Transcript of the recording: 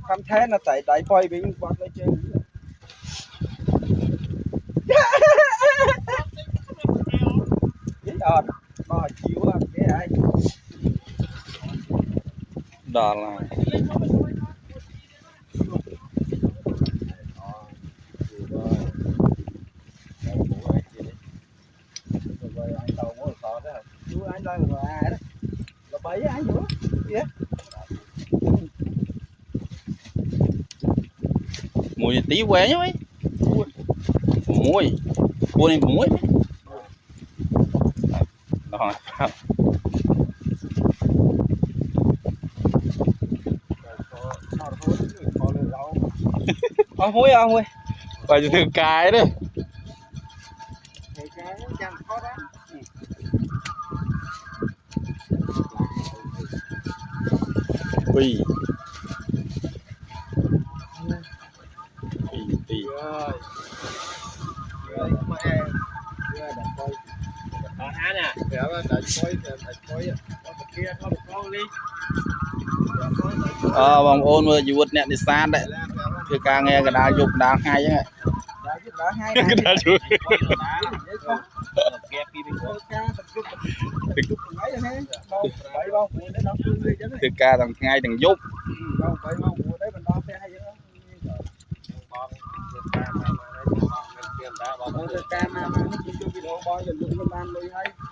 Tham thế nó tại đại quay bị quạt lên trên ờ nó chiếu cái ai đó là mùi tí quế nhá mấy mùi buôn này mùi đó muối phải từ cái đấy ui tí bong ôn vừa du nè đi xa đấyคือการnghe cái đá dục đá hay chứ cái đá dụcคือการทำngay thằng dục Cam mà nó chụp video boy rồi dùng ban lui hay